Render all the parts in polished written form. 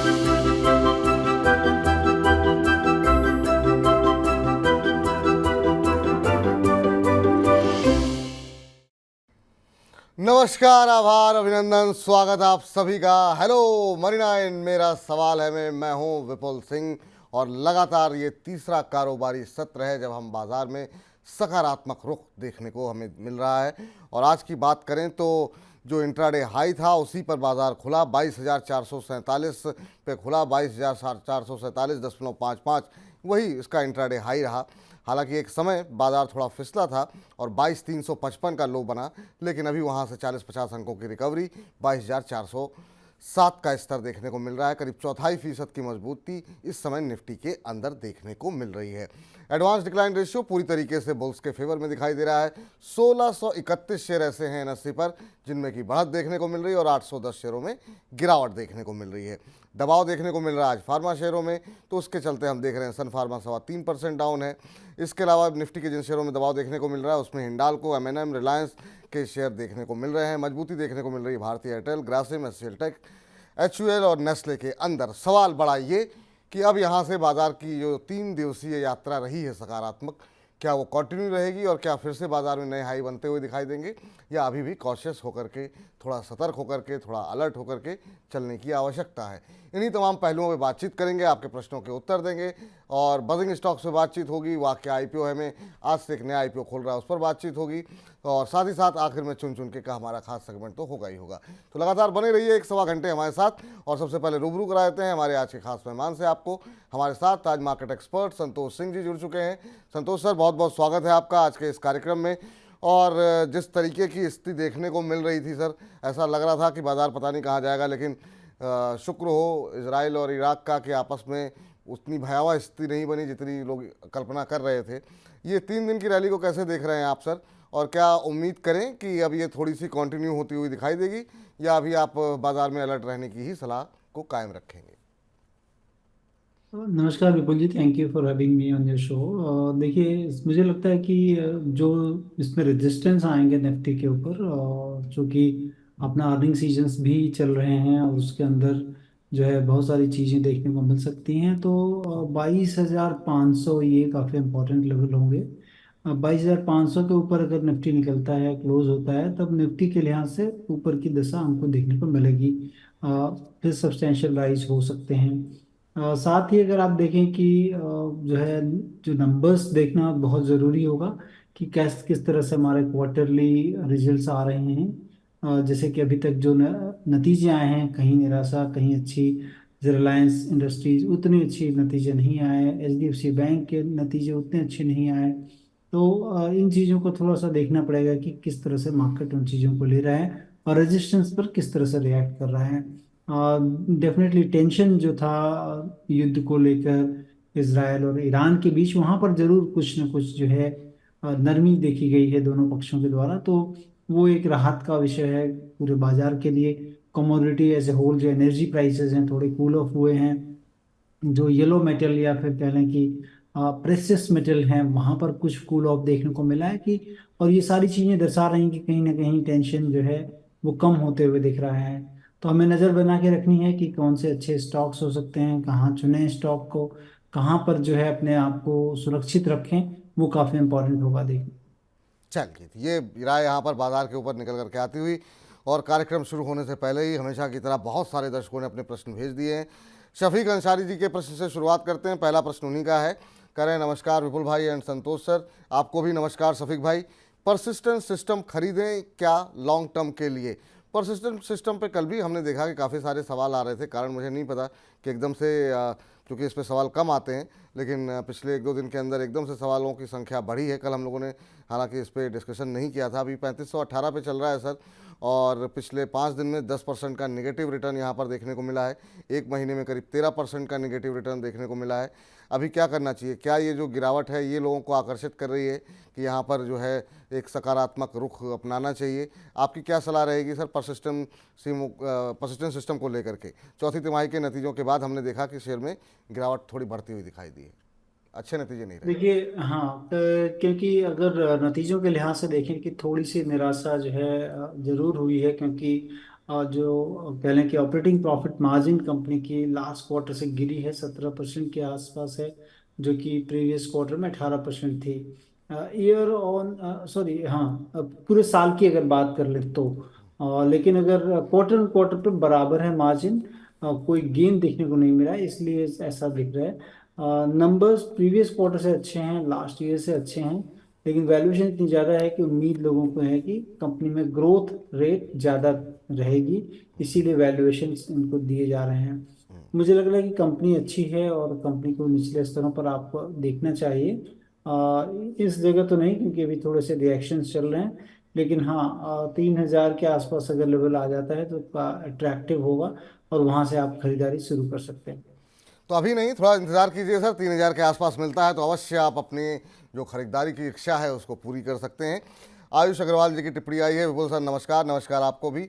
नमस्कार, आभार, अभिनंदन, स्वागत आप सभी का। हेलो मनी 9, मेरा सवाल है मैं हूं विपुल सिंह और लगातार ये तीसरा कारोबारी सत्र है जब हम बाजार में सकारात्मक रुख देखने को हमें मिल रहा है। और आज की बात करें तो जो इंट्राडे हाई था उसी पर बाजार खुला, 22,447 पे खुला, 22,447.55 वही इसका इंट्राडे हाई रहा। हालांकि एक समय बाजार थोड़ा फिसला था और 22,355 का लो बना, लेकिन अभी वहां से 40-50 अंकों की रिकवरी 22,407 का स्तर देखने को मिल रहा है। करीब 0.25% की मजबूती इस समय निफ्टी के अंदर देखने को मिल रही है। एडवांस डिक्लाइन रेशियो पूरी तरीके से बुल्स के फेवर में दिखाई दे रहा है। 1631 शेयर ऐसे हैं NSE पर जिनमें की बढ़त देखने को मिल रही है और 810 शेयरों में गिरावट देखने को मिल रही है। दबाव देखने को मिल रहा है आज फार्मा शेयरों में, तो उसके चलते हम देख रहे हैं सन फार्मा 3.25% डाउन है। इसके अलावा निफ्टी के जिन शेयरों में दबाव देखने को मिल रहा है उसमें हिंडाल्को, M&M, रिलायंस के शेयर देखने को मिल रहे हैं। मजबूती देखने को मिल रही है Bharti Airtel, Grasim, HCL tech, HUL और नेस्ले के अंदर। सवाल बड़ा ये कि अब यहाँ से बाजार की जो 3 दिवसीय यात्रा रही है सकारात्मक, क्या वो कंटिन्यू रहेगी और क्या फिर से बाजार में नए हाई बनते हुए दिखाई देंगे, या अभी भी कॉशियस होकर के, थोड़ा सतर्क होकर के, थोड़ा अलर्ट होकर के चलने की आवश्यकता है। इन्हीं तमाम पहलुओं पर बातचीत करेंगे, आपके प्रश्नों के उत्तर देंगे और बजिंग स्टॉक्स पे बातचीत होगी। वाक्य IPO है में आज से एक नया IPO खोल रहा है, उस पर बातचीत होगी और साथ ही साथ आखिर में चुन चुन के का हमारा खास सेगमेंट तो होगा ही होगा। तो लगातार बने रहिए 1-1.25 घंटे हमारे साथ। और सबसे पहले रूबरू करा देते हैं हमारे आज के खास मेहमान से आपको। हमारे साथ आज मार्केट एक्सपर्ट संतोष सिंह जी जुड़ चुके हैं। संतोष सर, बहुत बहुत स्वागत है आपका आज के इस कार्यक्रम में। और जिस तरीके की स्थिति देखने को मिल रही थी सर, ऐसा लग रहा था कि बाजार पता नहीं कहाँ जाएगा, लेकिन शुक्र हो इजराइल और इराक का कि आपस में उतनी भयावह स्थिति नहीं बनी जितनी लोग कल्पना कर रहे थे। ये 3 दिन की रैली को कैसे देख रहे हैं आप सर, और क्या उम्मीद करें कि अब ये थोड़ी सी कंटिन्यू होती हुई दिखाई देगी, या अभी आप बाजार में अलर्ट रहने की ही सलाह को कायम रखेंगे? नमस्कार Vipul ji, thank you for having me on your show. देखिए, मुझे लगता है कि जो इसमें रेजिस्टेंस आएंगे निफ्टी के ऊपर, जो कि अपना अर्निंग सीजन्स भी चल रहे हैं और उसके अंदर जो है बहुत सारी चीज़ें देखने को मिल सकती हैं। तो 22,500 ये काफ़ी इम्पोर्टेंट लेवल होंगे। 22,500 के ऊपर अगर निफ्टी निकलता है, क्लोज होता है, तब निफ्टी के लिहाज से ऊपर की दिशा हमको देखने को मिलेगी। फिर सब्सटेंशियल राइज हो सकते हैं। साथ ही अगर आप देखें कि जो है, जो नंबर्स देखना बहुत ज़रूरी होगा कि कैस किस तरह से हमारे क्वार्टरली रिजल्ट्स आ रहे हैं। जैसे कि अभी तक जो नतीजे आए हैं, कहीं निराशा कहीं अच्छी। रिलायंस इंडस्ट्रीज उतने अच्छे नतीजे नहीं आए, HDFC बैंक के नतीजे उतने अच्छे नहीं आए। तो इन चीज़ों को थोड़ा सा देखना पड़ेगा कि किस तरह से मार्केट उन चीज़ों को ले रहा है और रेजिस्टेंस पर किस तरह से रिएक्ट कर रहा है। डेफिनेटली टेंशन जो था युद्ध को लेकर इजराइल और ईरान के बीच, वहां पर जरूर कुछ न कुछ जो है नरमी देखी गई है दोनों पक्षों के द्वारा। तो वो एक राहत का विषय है पूरे बाजार के लिए। कमोडिटी एज ए होल, जो एनर्जी प्राइसेस हैं, थोड़े कूल ऑफ हुए हैं। जो येलो मेटल या फिर कह लें कि प्रेसियस मेटल हैं, वहां पर कुछ कूल ऑफ देखने को मिला है कि, और ये सारी चीजें दर्शा रही हैं कि कहीं ना कहीं टेंशन जो है वो कम होते हुए दिख रहा है। तो हमें नज़र बना के रखनी है कि कौन से अच्छे स्टॉक्स हो सकते हैं, कहाँ चुनें स्टॉक को, कहाँ पर जो है अपने आप को सुरक्षित रखें, वो काफ़ी इंपॉर्टेंट होगा देखना। चलिए, ये राय यहाँ पर बाजार के ऊपर निकल करके आती हुई, और कार्यक्रम शुरू होने से पहले ही हमेशा की तरह बहुत सारे दर्शकों ने अपने प्रश्न भेज दिए हैं। शफीक अंसारी जी के प्रश्न से शुरुआत करते हैं। पहला प्रश्न उन्हीं का है। कह रहे हैं, नमस्कार विपुल भाई एंड संतोष सर। आपको भी नमस्कार शफीक भाई। परसिस्टेंट सिस्टम खरीदें क्या लॉन्ग टर्म के लिए? परसिस्टेंट सिस्टम पे कल भी हमने देखा कि काफ़ी सारे सवाल आ रहे थे। कारण मुझे नहीं पता कि एकदम से, क्योंकि इस पे सवाल कम आते हैं, लेकिन पिछले 1-2 दिन के अंदर एकदम से सवालों की संख्या बढ़ी है। कल हम लोगों ने हालांकि इस पर डिस्कशन नहीं किया था। अभी 3518 पे चल रहा है सर, और पिछले 5 दिन में 10% का निगेटिव रिटर्न यहाँ पर देखने को मिला है। एक महीने में करीब 13% का निगेटिव रिटर्न देखने को मिला है। अभी क्या करना चाहिए? क्या ये जो गिरावट है ये लोगों को आकर्षित कर रही है कि यहाँ पर जो है एक सकारात्मक रुख अपनाना चाहिए? आपकी क्या सलाह रहेगी सर परसिस्टेंट सिस्टम को लेकर के? चौथी तिमाही के नतीजों के बाद हमने देखा कि शेयर में गिरावट थोड़ी बढ़ती हुई दिखाई दी है, अच्छे नतीजे नहीं रहे। देखिए, हाँ, क्योंकि अगर नतीजों के लिहाज से देखें कि थोड़ी सी निराशा जो है जरूर हुई है, क्योंकि जो कह लें कि ऑपरेटिंग प्रॉफिट मार्जिन कंपनी की लास्ट क्वार्टर से गिरी है, 17% के आसपास है, जो कि प्रीवियस क्वार्टर में 18% थी। ईयर ऑन सॉरी, हाँ, पूरे साल की अगर बात कर ले तो लेकिन अगर क्वार्टर क्वार्टर पे बराबर है मार्जिन, कोई गेन देखने को नहीं मिला, इसलिए ऐसा दिख रहा है। नंबर्स प्रीवियस क्वार्टर से अच्छे हैं, लास्ट ईयर से अच्छे हैं, लेकिन वैल्यूएशन इतनी ज़्यादा है कि उम्मीद लोगों को है कि कंपनी में ग्रोथ रेट ज़्यादा रहेगी, इसीलिए वैल्यूएशन इनको दिए जा रहे हैं। मुझे लग रहा है कि कंपनी अच्छी है और कंपनी को निचले स्तरों पर आपको देखना चाहिए। इस जगह तो नहीं, क्योंकि अभी थोड़े से रिएक्शंस चल रहे हैं, लेकिन हाँ, 3,000 के आसपास अगर लेवल आ जाता है तो अट्रैक्टिव होगा और वहाँ से आप खरीदारी शुरू कर सकते हैं। तो अभी नहीं, थोड़ा इंतजार कीजिए सर, 3,000 के आसपास मिलता है तो अवश्य आप अपनी जो खरीदारी की इच्छा है उसको पूरी कर सकते हैं। आयुष अग्रवाल जी की टिप्पणी आई है। विपुल सर नमस्कार। नमस्कार आपको भी।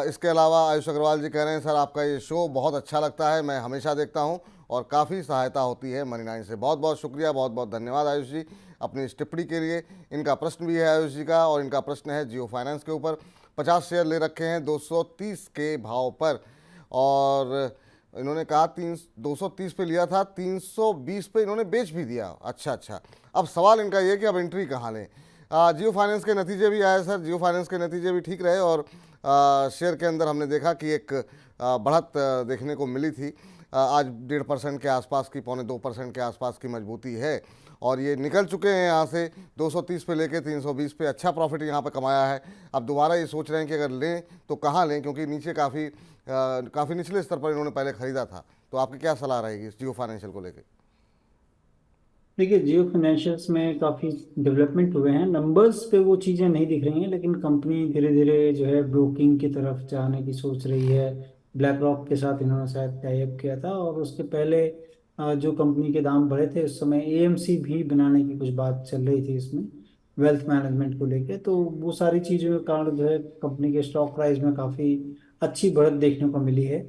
इसके अलावा आयुष अग्रवाल जी कह रहे हैं सर आपका ये शो बहुत अच्छा लगता है, मैं हमेशा देखता हूँ और काफ़ी सहायता होती है मनी नाइन से। बहुत बहुत शुक्रिया, बहुत बहुत धन्यवाद आयुष जी अपनी इस टिप्पणी के लिए। इनका प्रश्न भी है आयुष जी का, और इनका प्रश्न है जियो फाइनेंस के ऊपर। 50 शेयर ले रखे हैं 230 के भाव पर, और इन्होंने कहा 230 पे लिया था, 320 पे इन्होंने बेच भी दिया। अच्छा अच्छा, अब सवाल इनका ये कि अब एंट्री कहाँ लें। जियो फाइनेंस के नतीजे भी आए सर, जियो फाइनेंस के नतीजे भी ठीक रहे, और शेयर के अंदर हमने देखा कि एक बढ़त देखने को मिली थी। आज 1.5% के आसपास की, 1.25% के आसपास की मजबूती है, और ये निकल चुके हैं यहाँ से 230 पे लेके 320 पे। अच्छा प्रॉफिट यहाँ पे कमाया है। अब दोबारा ये सोच रहे हैं कि अगर लें तो कहाँ लें, क्योंकि नीचे काफ़ी निचले स्तर पर इन्होंने पहले खरीदा था। तो आपकी क्या सलाह रहेगी इस जियो फाइनेंशियल को लेकर? देखिए, जियो फाइनेंशियल्स में काफ़ी डेवलपमेंट हुए हैं, नंबर्स पे वो चीज़ें नहीं दिख रही हैं, लेकिन कंपनी धीरे धीरे जो है ब्रोकिंग की तरफ जाने की सोच रही है। ब्लैक रॉक के साथ इन्होंने शायद टाई अप किया था, और उसके पहले जो कंपनी के दाम बढ़े थे उस समय एएमसी भी बनाने की कुछ बात चल रही थी इसमें, वेल्थ मैनेजमेंट को लेके। तो वो सारी चीज़ों के कारण जो है कंपनी के स्टॉक प्राइस में काफ़ी अच्छी बढ़त देखने को मिली है।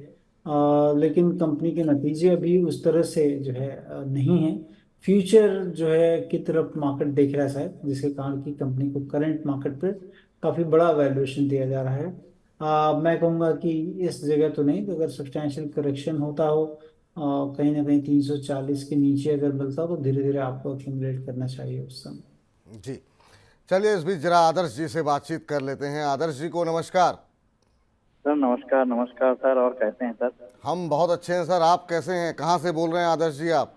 लेकिन कंपनी के नतीजे अभी उस तरह से जो है नहीं है। फ्यूचर जो है की तरफ मार्केट देख रहा है शायद, जिसके कारण की कंपनी को करंट मार्केट पर काफ़ी बड़ा वैल्यूएशन दिया जा रहा है। मैं कहूँगा कि इस जगह तो नहीं, तो अगर सब्सटैंशियल करेक्शन होता हो कहीं ना कहीं 340 के नीचे अगर मिलता हो, तो धीरे धीरे आपको एक्यूमुलेट करना चाहिए उस समय। जी, चलिए इस बीच जरा आदर्श जी से बातचीत कर लेते हैं। आदर्श जी को नमस्कार। सर नमस्कार। नमस्कार सर, और कैसे हैं सर? हम बहुत अच्छे हैं सर, आप कैसे हैं? कहाँ से बोल रहे हैं आदर्श जी आप?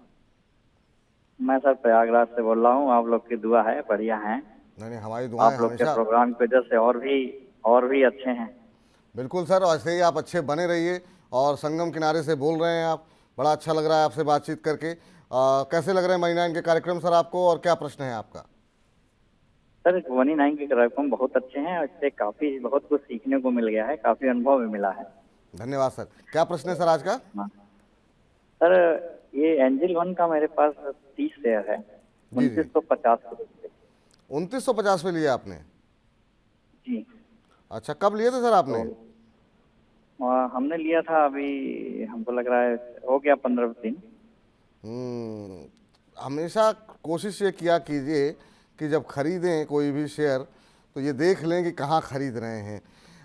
मैं सर प्रयागराज से बोल रहा हूँ। आप लोग की दुआ है, बढ़िया हैं। नहीं नहीं, हमारी दुआएं आप लोग के हमेशा। प्रोग्राम की वजह से और भी अच्छे हैं। बिल्कुल सर, ऐसे ही आप अच्छे बने रहिए। और संगम किनारे से बोल रहे हैं आप, बड़ा अच्छा लग रहा है आपसे बातचीत करके। कैसे लग रहे हैं मनी नाइन के कार्यक्रम सर आपको, और क्या प्रश्न है आपका? सर वनी नाइन के कार्यक्रम बहुत अच्छे हैं, और इससे काफी बहुत कुछ सीखने को मिल गया है, काफी अनुभव भी मिला है। धन्यवाद सर। क्या प्रश्न है सर आज का? हाँ सर, ये एंजल वन का मेरे पास 30 शेयर है, जी जी, 2950 रुपये। 2950 पे लिया आपने? जी। अच्छा, कब लिए थे सर आपने? तो हमने लिया था अभी, हमको लग रहा है हो गया 15 दिन। हमेशा कोशिश ये किया कीजिए कि जब खरीदें कोई भी शेयर तो ये देख लें कि कहाँ खरीद रहे हैं।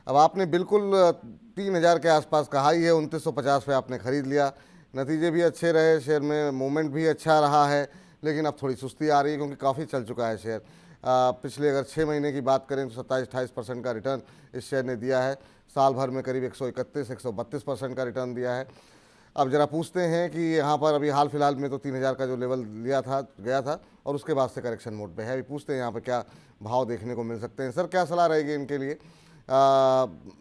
अब आपने बिल्कुल 3,000 के आसपास कहा ही है, 2950 पे आपने खरीद लिया। नतीजे भी अच्छे रहे, शेयर में मूवमेंट भी अच्छा रहा है, लेकिन अब थोड़ी सुस्ती आ रही है क्योंकि काफ़ी चल चुका है शेयर। पिछले अगर 6 महीने की बात करें तो 27-28% का रिटर्न इस शेयर ने दिया है। साल भर में करीब 131-132% का रिटर्न दिया है। अब जरा पूछते हैं कि यहाँ पर अभी हाल फिलहाल में तो 3,000 का जो लेवल लिया था गया था, और उसके बाद से करेक्शन मोड पे है। अभी पूछते हैं यहाँ पर क्या भाव देखने को मिल सकते हैं। सर क्या सलाह रहेगी इनके लिए?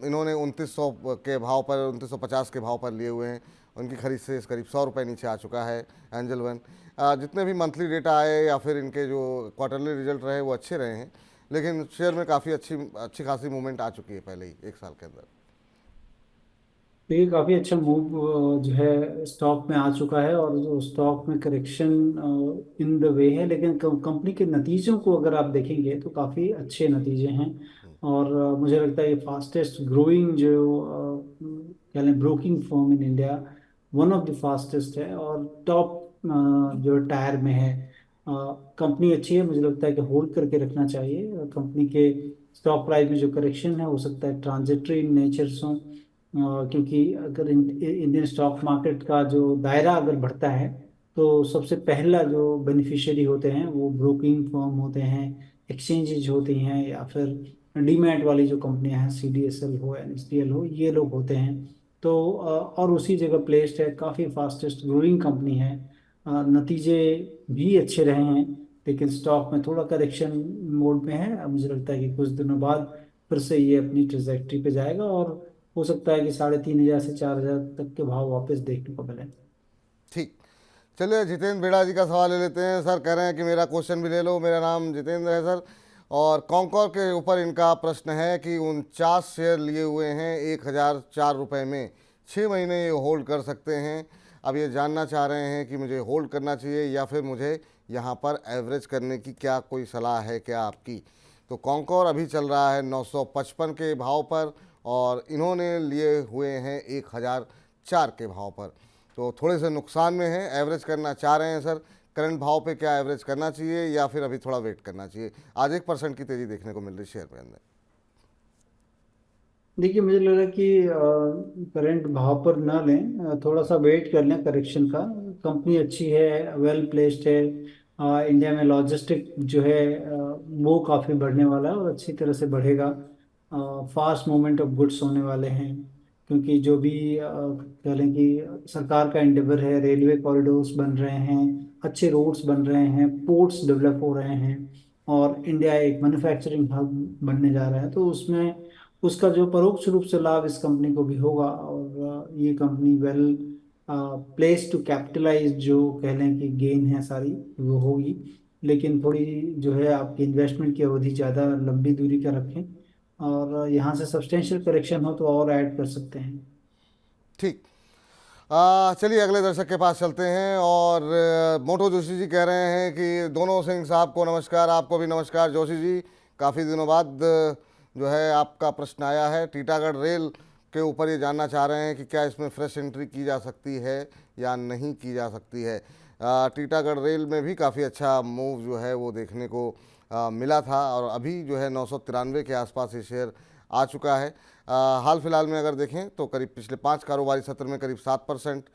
इन्होंने 2900 के भाव पर, 2950 के भाव पर लिए हुए हैं। उनकी खरीद से करीब 100 रुपये नीचे आ चुका है एंजल वन। जितने भी मंथली डेटा आए या फिर इनके जो क्वार्टरली रिजल्ट रहे वो अच्छे रहे हैं, लेकिन शेयर में काफ़ी अच्छी खासी मूवमेंट आ चुकी है पहले ही एक साल के अंदर। देखिए, काफ़ी अच्छा मूव जो है स्टॉक में आ चुका है, और जो स्टॉक में करेक्शन इन द वे है, लेकिन कंपनी के नतीजों को अगर आप देखेंगे तो काफ़ी अच्छे नतीजे हैं। और मुझे लगता है ये फास्टेस्ट ग्रोइंग जो कह लें broking firm in India, one of the fastest है, और टॉप जो टायर में है। कंपनी अच्छी है, मुझे लगता है कि होल्ड करके रखना चाहिए। कंपनी के स्टॉक प्राइस में जो करेक्शन है हो सकता है ट्रांजिटरी इन नेचर हो, क्योंकि अगर इंडियन स्टॉक मार्केट का जो दायरा अगर बढ़ता है तो सबसे पहला जो बेनिफिशियरी होते हैं वो ब्रोकिंग फर्म होते हैं, एक्सचेंजेज होती हैं, या फिर डीमैट वाली जो कंपनियां हैं, सीडीएसएल हो, एनएसडीएल हो, ये लोग होते हैं। तो और उसी जगह प्लेस्ड है, काफ़ी फास्टेस्ट ग्रोइंग कंपनी है। नतीजे भी अच्छे रहे हैं, लेकिन स्टॉक में थोड़ा करेक्शन मोड में है। अब मुझे लगता है कि कुछ दिनों बाद फिर से ये अपनी ट्रेजेक्ट्री पे जाएगा, और हो सकता है कि 3,500 से 4,000 तक के भाव वापस देखने को मिले। ठीक, चलिए जितेंद्र बेड़ा जी का सवाल ले लेते हैं। सर कह रहे हैं कि मेरा क्वेश्चन भी ले लो। मेरा नाम जितेंद्र है सर, और कॉन्कोर के ऊपर इनका प्रश्न है कि 49 शेयर लिए हुए हैं 1,004 रुपये में, 6 महीने ये होल्ड कर सकते हैं। अब ये जानना चाह रहे हैं कि मुझे होल्ड करना चाहिए या फिर मुझे यहाँ पर एवरेज करने की क्या कोई सलाह है क्या आपकी। तो कॉन्कोर अभी चल रहा है 955 के भाव पर, और इन्होंने लिए हुए हैं 1,004 के भाव पर, तो थोड़े से नुकसान में है। एवरेज करना चाह रहे हैं सर, करंट भाव पे क्या एवरेज करना चाहिए या फिर अभी थोड़ा वेट करना चाहिए। आज 1% की तेज़ी देखने को मिल रही शेयर में अंदर। देखिए, मुझे लग रहा है कि करंट भाव पर ना लें, थोड़ा सा वेट कर लें करेक्शन का। कंपनी अच्छी है, वेल प्लेस्ड है। इंडिया में लॉजिस्टिक जो है वो काफ़ी बढ़ने वाला है और अच्छी तरह से बढ़ेगा। फास्ट मूवमेंट ऑफ गुड्स होने वाले हैं, क्योंकि जो भी कह लें कि सरकार का एंडेवर है, रेलवे कॉरिडोर्स बन रहे हैं, अच्छे रोड्स बन रहे हैं, पोर्ट्स डेवलप हो रहे हैं, और इंडिया एक मैन्युफैक्चरिंग हब बनने जा रहा है। तो उसमें उसका जो परोक्ष रूप से लाभ इस कंपनी को भी होगा, और ये company well place to capitalize जो कह लें कि गेन है सारी वो होगी। लेकिन थोड़ी जो है आपकी इन्वेस्टमेंट की अवधि ज़्यादा लंबी दूरी का रखें, और यहाँ से सब्सटेंशियल करेक्शन हो तो और ऐड कर सकते हैं। ठीक, चलिए अगले दर्शक के पास चलते हैं। और मोटो जोशी जी कह रहे हैं कि दोनों सिंह साहब को नमस्कार। आपको भी नमस्कार जोशी जी, काफ़ी दिनों बाद जो है आपका प्रश्न आया है। टीटागढ़ रेल के ऊपर ये जानना चाह रहे हैं कि क्या इसमें फ्रेश एंट्री की जा सकती है या नहीं की जा सकती है। टीटागढ़ रेल में भी काफ़ी अच्छा मूव जो है वो देखने को मिला था, और अभी जो है 993 के आसपास ये शेयर आ चुका है। हाल फिलहाल में अगर देखें तो करीब पिछले 5 कारोबारी सत्र में करीब 7%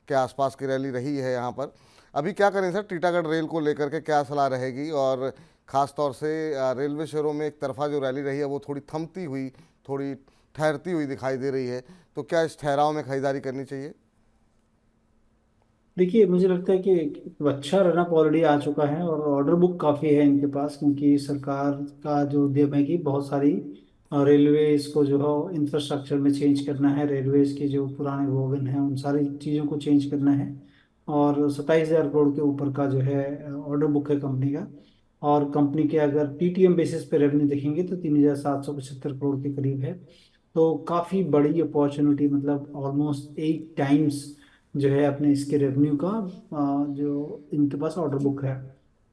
के आसपास की रैली रही है यहाँ पर। अभी क्या करें सर, टीटागढ़ रेल को लेकर के क्या सलाह रहेगी, और ख़ास तौर से रेलवे शेयरों में एक तरफा जो रैली रही है वो थोड़ी थमती हुई, थोड़ी ठहरती हुई दिखाई दे रही है, तो क्या इस ठहराव में खरीदारी करनी चाहिए? देखिए, मुझे लगता है कि एक अच्छा रनअप ऑलरेडी आ चुका है, और ऑर्डर बुक काफ़ी है इनके पास, क्योंकि सरकार का जो उद्यम है कि बहुत सारी रेलवेज को जो है इंफ्रास्ट्रक्चर में चेंज करना है, रेलवेज के जो पुराने वोगन हैं उन सारी चीज़ों को चेंज करना है। और 27,000 करोड़ के ऊपर का जो है ऑर्डर बुक है कंपनी का। और कंपनी के अगर टीटीएम बेसिस पे रेवेन्यू देखेंगे तो 3,775 करोड़ के करीब है। तो काफ़ी बड़ी अपॉर्चुनिटी, मतलब ऑलमोस्ट 8 टाइम्स जो है अपने इसके रेवेन्यू का जो इनके पास ऑर्डर बुक है।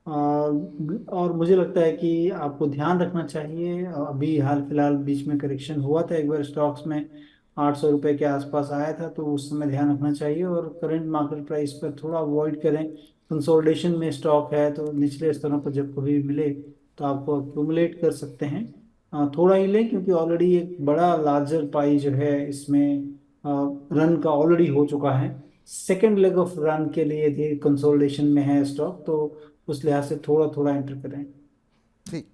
और मुझे लगता है कि आपको ध्यान रखना चाहिए। अभी हाल फिलहाल बीच में करेक्शन हुआ था एक बार स्टॉक्स में, 800 रुपये के आसपास आया था, तो उस समय ध्यान रखना चाहिए, और करंट मार्केट प्राइस पर थोड़ा अवॉइड करें। कंसोलिडेशन में स्टॉक है तो निचले स्तरों पर जब कभी मिले तो आपको एक्यूमुलेट कर सकते हैं। थोड़ा ही लें, क्योंकि ऑलरेडी एक बड़ा लार्जर पाई जो है इसमें रन का ऑलरेडी हो चुका है। सेकेंड लेग ऑफ रन के लिए भी कंसोलिडेशन में है स्टॉक, तो उस लिहाज से थोड़ा थोड़ा एंटर करें। ठीक,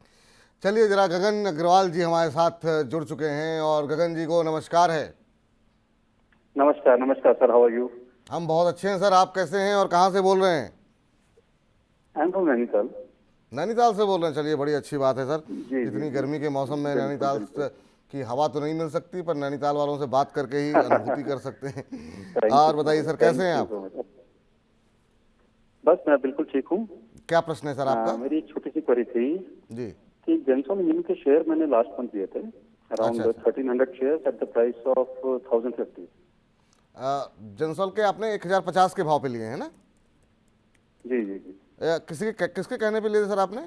चलिए जरा गगन अग्रवाल जी हमारे साथ जुड़ चुके हैं, और गगन जी को नमस्कार है। नमस्कार नमस्कार सर, हाउ आर यू? हम बहुत अच्छे हैं सर, आप कैसे हैं और कहाँ से बोल रहे हैं? I am from Nainital. Nainital से बोल रहे हैं, चलिए बड़ी अच्छी बात है सर। जी, इतनी जी, गर्मी के मौसम में बिल्कुल, नैनीताल बिल्कुल। की हवा तो नहीं मिल सकती, पर नैनीताल वालों से बात करके ही अनुभूति कर सकते हैं। Thank और you, बताइए सर, thank कैसे हैं you आप? so much। बस मैं बिल्कुल ठीक हूँ। क्या प्रश्न है सर आपका? मेरी एक छोटी सी क्वेरी थी जी। कि जेंसॉन इंजीनियरिंग के शेयर मैंने लास्ट मंथ लिए थे, अराउंड अच्छा। 1300 shares at the price of 1050। जनसोल के आपने 1050 के भाव पे लिए हैं ना? जी जी जी। किसके कहने पे लिए थे सर आपने?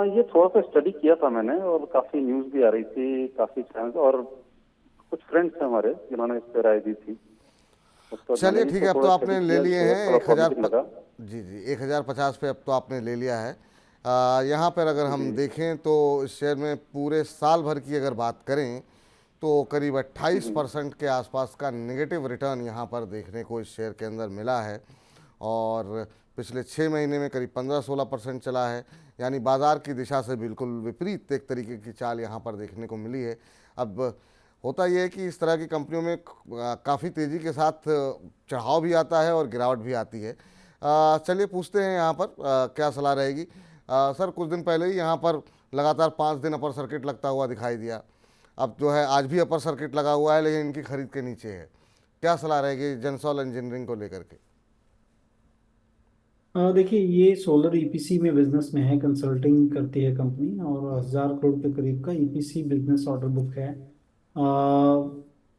ये थोड़ा सा स्टडी किया था मैंने, और काफी न्यूज भी आ रही थी, काफी चैनल, और कुछ फ्रेंड्स हैं हमारे जिन्होंने इस पर राय दी थी। चलिए ठीक है, अब तो आपने ले लिए हैं 1000। लगा। जी जी, 1050 पे अब तो आपने ले लिया है। यहाँ पर अगर हम देखें तो इस शेयर में पूरे साल भर की अगर बात करें तो करीब 28% के आसपास का नेगेटिव रिटर्न यहाँ पर देखने को इस शेयर के अंदर मिला है और पिछले 6 महीने में करीब 15-16% चला है, यानी बाज़ार की दिशा से बिल्कुल विपरीत एक तरीके की चाल यहाँ पर देखने को मिली है। अब होता यह है कि इस तरह की कंपनियों में काफ़ी तेज़ी के साथ चढ़ाव भी आता है और गिरावट भी आती है। चलिए पूछते हैं यहाँ पर क्या सलाह रहेगी। सर, कुछ दिन पहले ही यहाँ पर लगातार 5 दिन अपर सर्किट लगता हुआ दिखाई दिया। अब जो है आज भी अपर सर्किट लगा हुआ है लेकिन इनकी खरीद के नीचे है। क्या सलाह रहेगी जेंसॉल इंजीनियरिंग को लेकर के? देखिए, ये सोलर ईपीसी में बिजनेस में है, कंसल्टिंग करती है कंपनी और 1000 करोड़ के करीब का ईपीसी बिजनेस ऑर्डर बुक है।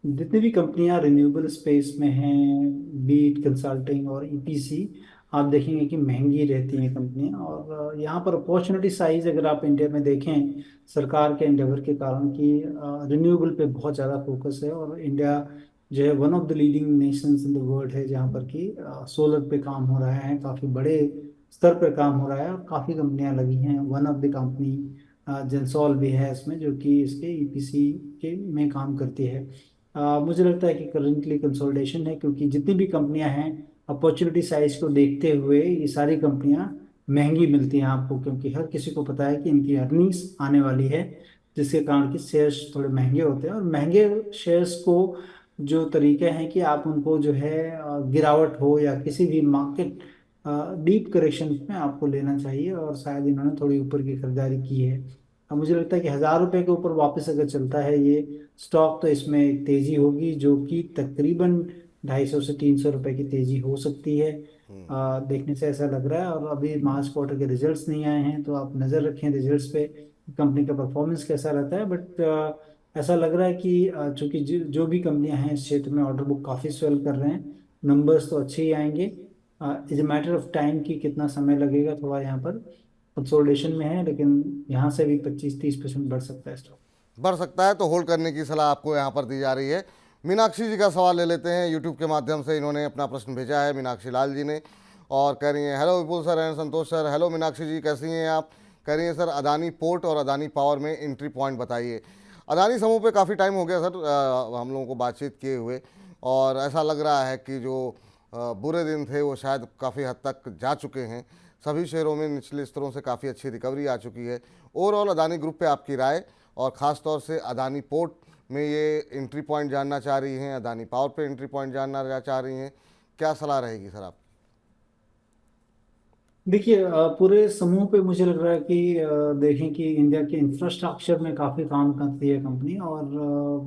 जितनी भी कंपनियां रिन्यूएबल स्पेस में हैं, बीट कंसल्टिंग और ईपीसी, आप देखेंगे कि महंगी रहती हैं कंपनियां। और यहाँ पर अपॉर्चुनिटी साइज अगर आप इंडिया में देखें, सरकार के एंडेवर के कारण कि रिन्यूएबल पे बहुत ज़्यादा फोकस है और इंडिया जो है one of the leading Nations in the world है जहाँ पर कि सोलर पे काम हो रहा है, काफ़ी बड़े स्तर पर काम हो रहा है और काफ़ी कंपनियां लगी हैं। वन ऑफ द कंपनी जेंसॉल भी है इसमें, जो कि इसके ईपीसी के में काम करती है। मुझे लगता है कि करंटली कंसोलिडेशन है, क्योंकि जितनी भी कंपनियां हैं अपॉर्चुनिटी साइज को देखते हुए ये सारी कंपनियां महंगी मिलती हैं आपको, क्योंकि हर किसी को पता है कि इनकी अर्निंग्स आने वाली है, जिसके कारण कि शेयर्स थोड़े महंगे होते हैं। और महंगे शेयर्स को जो तरीके हैं कि आप उनको जो है गिरावट हो या किसी भी मार्केट डीप करेक्शन में आपको लेना चाहिए, और शायद इन्होंने थोड़ी ऊपर की खरीदारी की है। अब मुझे लगता है कि 1000 रुपये के ऊपर वापस अगर चलता है ये स्टॉक तो इसमें एक तेजी होगी जो कि तकरीबन 250 से 300 रुपये की तेजी हो सकती है। देखने से ऐसा लग रहा है। और अभी मार्च क्वार्टर के रिजल्ट्स नहीं आए हैं तो आप नज़र रखें रिजल्ट्स पे, कंपनी का परफॉर्मेंस कैसा रहता है। बट ऐसा लग रहा है कि चूंकि जो भी कंपनियां हैं इस क्षेत्र में ऑर्डर बुक काफ़ी स्वेल कर रहे हैं, नंबर्स तो अच्छे ही आएंगे। Is a matter of time कि कितना समय लगेगा, थोड़ा यहाँ पर कंसोलिडेशन में है, लेकिन यहाँ से भी 25-30% बढ़ सकता है स्टॉक। बढ़ सकता है, तो होल्ड करने की सलाह आपको यहाँ पर दी जा रही है। मीनाक्षी जी का सवाल ले लेते हैं। यूट्यूब के माध्यम से इन्होंने अपना प्रश्न भेजा है, मीनाक्षी लाल जी ने, और कह रही हैं hello Vipul sir and Santosh sir. Hello Meenakshi ji, कैसी हैं आप? कह रही हैं सर अदानी पोर्ट और अदानी पावर में एंट्री पॉइंट बताइए। अदानी समूह पे काफ़ी टाइम हो गया सर हम लोगों को बातचीत किए हुए, और ऐसा लग रहा है कि जो बुरे दिन थे वो शायद काफ़ी हद तक जा चुके हैं। सभी शेयरों में निचले स्तरों से काफ़ी अच्छी रिकवरी आ चुकी है। ओवरऑल अदानी ग्रुप पे आपकी राय, और ख़ास तौर से अदानी पोर्ट में ये एंट्री पॉइंट जानना चाह रही हैं, अदानी पावर पे एंट्री पॉइंट जानना चाह रही हैं, क्या सलाह रहेगी सर आप? देखिए, पूरे समूह पे मुझे लग रहा है कि देखें कि इंडिया के इंफ्रास्ट्रक्चर में काफ़ी काम करती है कंपनी, और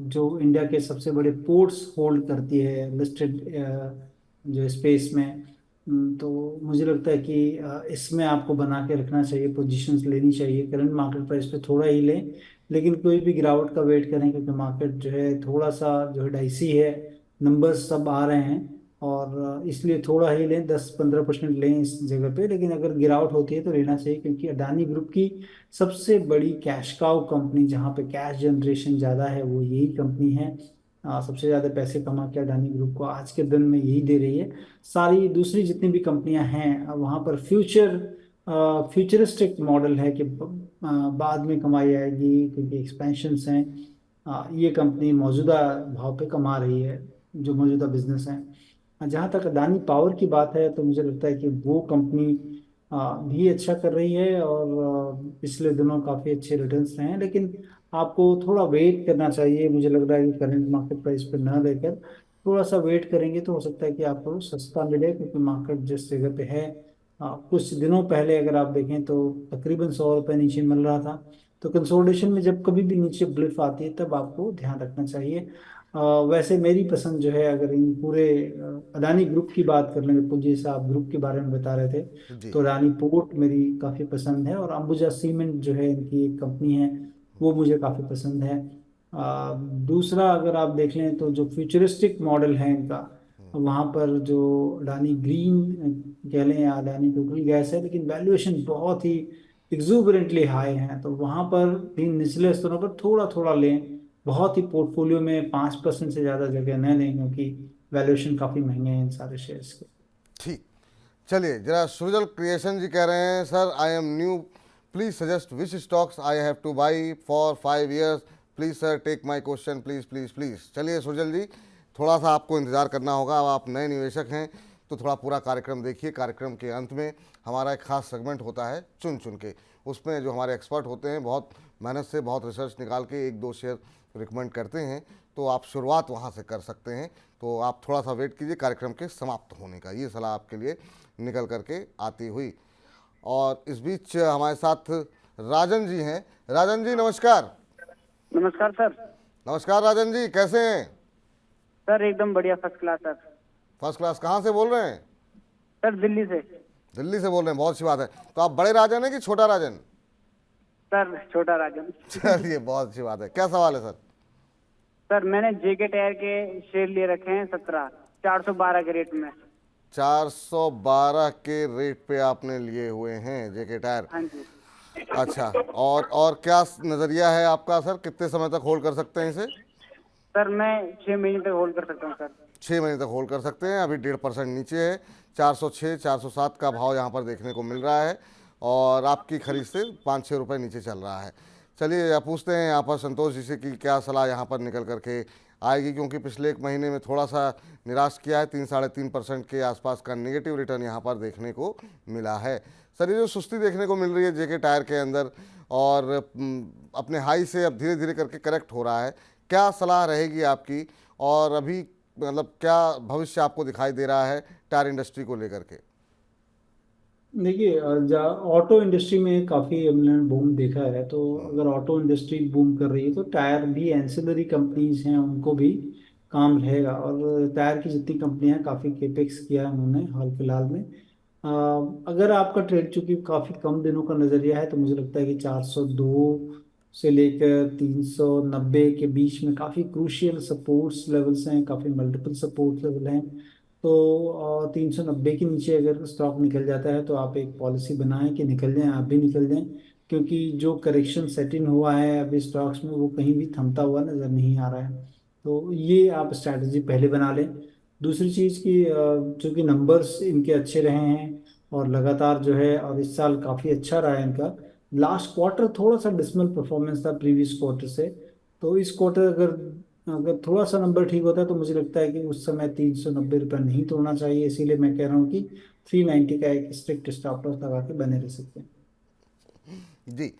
जो इंडिया के सबसे बड़े पोर्ट्स होल्ड करती है लिस्टेड जो स्पेस में। तो मुझे लगता है कि इसमें आपको बना के रखना चाहिए, पोजीशंस लेनी चाहिए। करंट मार्केट प्राइस पे थोड़ा ही लें, लेकिन कोई भी गिरावट का वेट करें, क्योंकि मार्केट जो है थोड़ा सा जो है डाइसी है, नंबर्स सब आ रहे हैं, और इसलिए थोड़ा ही लें, 10-15% लें इस जगह पे। लेकिन अगर गिरावट होती है तो लेना चाहिए, क्योंकि अडानी ग्रुप की सबसे बड़ी कैश काउ कंपनी, जहाँ पे कैश जनरेशन ज़्यादा है, वो यही कंपनी है। सबसे ज़्यादा पैसे कमा के अडानी ग्रुप को आज के दिन में यही दे रही है। सारी दूसरी जितनी भी कंपनियां हैं वहाँ पर फ्यूचरिस्टिक मॉडल है कि बाद में कमाई आएगी, क्योंकि एक्सपेंशंस हैं। ये कंपनी मौजूदा भाव पे कमा रही है, जो मौजूदा बिजनेस है। जहाँ तक अडानी पावर की बात है तो मुझे लगता है कि वो कंपनी भी अच्छा कर रही है, और पिछले दिनों काफ़ी अच्छे रिटर्न्स रहे हैं। लेकिन आपको थोड़ा वेट करना चाहिए। मुझे लग रहा है कि करंट मार्केट प्राइस पर ना लेकर थोड़ा सा वेट करेंगे तो हो सकता है कि आपको सस्ता मिले, क्योंकि मार्केट जिस जगह पे है, कुछ दिनों पहले अगर आप देखें तो तकरीबन 100 रुपये नीचे मिल रहा था। तो कंसोलिडेशन में जब कभी भी नीचे ब्लिफ आती है तब आपको ध्यान रखना चाहिए। वैसे मेरी पसंद जो है, अगर इन पूरे अडानी ग्रुप की बात कर लेंगे, तो जैसे आप ग्रुप के बारे में बता रहे थे, जी। तो अडानी पोर्ट मेरी काफ़ी पसंद है, और अंबुजा सीमेंट जो है इनकी एक कंपनी है, वो मुझे काफ़ी पसंद है। दूसरा अगर आप देख लें तो जो फ्यूचरिस्टिक मॉडल है इनका, वहाँ पर जो अडानी ग्रीन कह लें या अडानी टोटल गैस है, लेकिन वैल्यूएशन बहुत ही एग्जूबरेंटली हाई है। तो वहाँ पर भी निचले स्तरों पर थोड़ा थोड़ा लें, बहुत ही पोर्टफोलियो में 5% से ज़्यादा जगह न लें, क्योंकि वैल्यूएशन काफ़ी महंगे हैं इन सारे शेयर्स के। ठीक, चलिए जरा सुजल क्रिएशन जी कह रहे हैं sir I am new please suggest which stocks I have to buy for 5 years। Please sir take my question, please please please. चलिए सुजल जी, थोड़ा सा आपको इंतज़ार करना होगा। अब आप नए निवेशक हैं तो थोड़ा पूरा कार्यक्रम देखिए। कार्यक्रम के अंत में हमारा एक खास सेगमेंट होता है चुन चुन के, उसमें जो हमारे एक्सपर्ट होते हैं बहुत मेहनत से बहुत रिसर्च निकाल के 1-2 शेयर रिकमेंड करते हैं, तो आप शुरुआत वहाँ से कर सकते हैं। तो आप थोड़ा सा वेट कीजिए कार्यक्रम के समाप्त होने का, ये सलाह आपके लिए निकल करके आती हुई। और इस बीच हमारे साथ राजन जी हैं। राजन जी नमस्कार। नमस्कार सर। नमस्कार राजन जी, कैसे हैं? सर एकदम बढ़िया, first class sir. First class. कहाँ से बोल रहे हैं? सर दिल्ली से। दिल्ली से बोल रहे हैं, बहुत अच्छी बात है। तो आप बड़े राजन हैं कि छोटा राजन? सर छोटा राजन। चलिए बहुत अच्छी बात है। क्या सवाल है सर? सर मैंने जेके टायर के शेयर लिए रखे हैं 412 के रेट में। 412 के रेट पे आपने लिए हुए हैं जेके टायर? हाँ जी। अच्छा, और क्या नज़रिया है आपका सर, कितने समय तक होल्ड कर सकते हैं इसे? सर मैं 6 महीने तक होल्ड कर सकता हूँ सर। 6 महीने तक होल्ड कर सकते हैं। अभी 1.5% नीचे है, 406 407 का भाव यहाँ पर देखने को मिल रहा है और आपकी खरीद से 5-6 रुपये नीचे चल रहा है। चलिए आप पूछते हैं यहाँ पर संतोष जी से कि क्या सलाह यहाँ पर निकल करके आएगी, क्योंकि पिछले 1 महीने में थोड़ा सा निराश किया है। 3-3.5% के आसपास का नेगेटिव रिटर्न यहाँ पर देखने को मिला है। सर ये जो सुस्ती देखने को मिल रही है जेके टायर के अंदर और अपने हाई से अब धीरे धीरे करके करेक्ट हो रहा है, क्या सलाह रहेगी आपकी? और अभी मतलब क्या भविष्य आपको दिखाई दे रहा है टायर इंडस्ट्री को लेकर के? देखिए ऑटो इंडस्ट्री में काफ़ी हमने बूम देखा है, तो अगर ऑटो इंडस्ट्री बूम कर रही है तो टायर भी एंसिलरी कंपनीज हैं उनको भी काम रहेगा। और टायर की जितनी कंपनियां काफ़ी केपेक्स किया है उन्होंने हाल फिलहाल में। अ, अगर आपका ट्रेड चूंकि काफ़ी कम दिनों का नज़रिया है तो मुझे लगता है कि 402 से लेकर 390 के बीच में काफ़ी क्रूशियल सपोर्ट्स लेवल्स हैं, काफ़ी मल्टीपल सपोर्ट लेवल हैं। तो 390 के नीचे अगर स्टॉक निकल जाता है तो आप एक पॉलिसी बनाएं कि निकल जाएं, आप भी निकल जाएं, क्योंकि जो करेक्शन सेट इन हुआ है अभी स्टॉक्स में वो कहीं भी थमता हुआ नज़र नहीं आ रहा है। तो ये आप स्ट्रैटेजी पहले बना लें। दूसरी चीज़ की चूँकि नंबर्स इनके अच्छे रहे हैं और लगातार जो है, और इस साल काफ़ी अच्छा रहा है इनका। लास्ट क्वार्टर थोड़ा सा डिसमल परफॉर्मेंस था प्रीवियस क्वार्टर से, तो इस क्वार्टर अगर अगर थोड़ा सा नंबर ठीक होता है तो मुझे लगता है कि उस समय 390 रुपये नहीं तोड़ना चाहिए। इसीलिए मैं कह रहा हूँ कि 390 का एक स्ट्रिक्ट स्टॉप लॉस लगा के बने रह सकते हैं। जी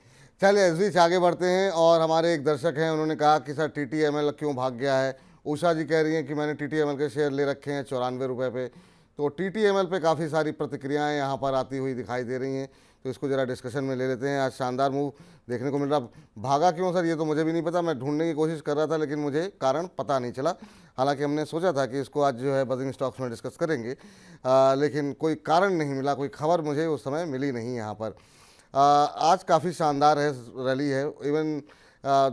चलिए इस बीच आगे बढ़ते हैं। और हमारे एक दर्शक हैं, उन्होंने कहा कि सर TTML क्यों भाग गया है? उषा जी कह रही हैं कि मैंने TTML के शेयर ले रखे हैं 94 रुपये पे। तो TTML पे काफ़ी सारी प्रतिक्रियाएं यहाँ पर आती हुई दिखाई दे रही हैं, तो इसको ज़रा डिस्कशन में ले लेते हैं। आज शानदार मूव देखने को मिल रहा। भागा क्यों सर, ये तो मुझे भी नहीं पता। मैं ढूंढने की कोशिश कर रहा था लेकिन मुझे कारण पता नहीं चला। हालांकि हमने सोचा था कि इसको आज जो है बजिंग स्टॉक्स में डिस्कस करेंगे, लेकिन कोई कारण नहीं मिला, कोई खबर मुझे उस समय मिली नहीं यहाँ पर। आज काफ़ी शानदार है रैली है, इवन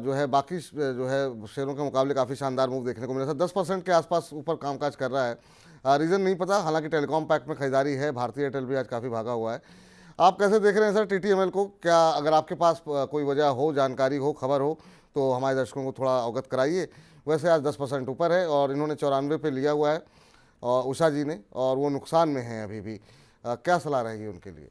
जो है बाकी जो है शेयरों के मुकाबले काफ़ी शानदार मूव देखने को मिला। सर 10% के आसपास ऊपर कामकाज कर रहा है, रीज़न नहीं पता। हालांकि टेलीकॉम पैक्ट में खरीदारी है, भारतीय एयरटेल भी आज काफ़ी भागा हुआ है। आप कैसे देख रहे हैं सर TTML को? क्या अगर आपके पास कोई वजह हो, जानकारी हो, खबर हो तो हमारे दर्शकों को थोड़ा अवगत कराइए। वैसे आज 10% ऊपर है और इन्होंने 94 पे लिया हुआ है और उषा जी ने, और वो नुकसान में हैं अभी भी। क्या सलाह रहेगी उनके लिए?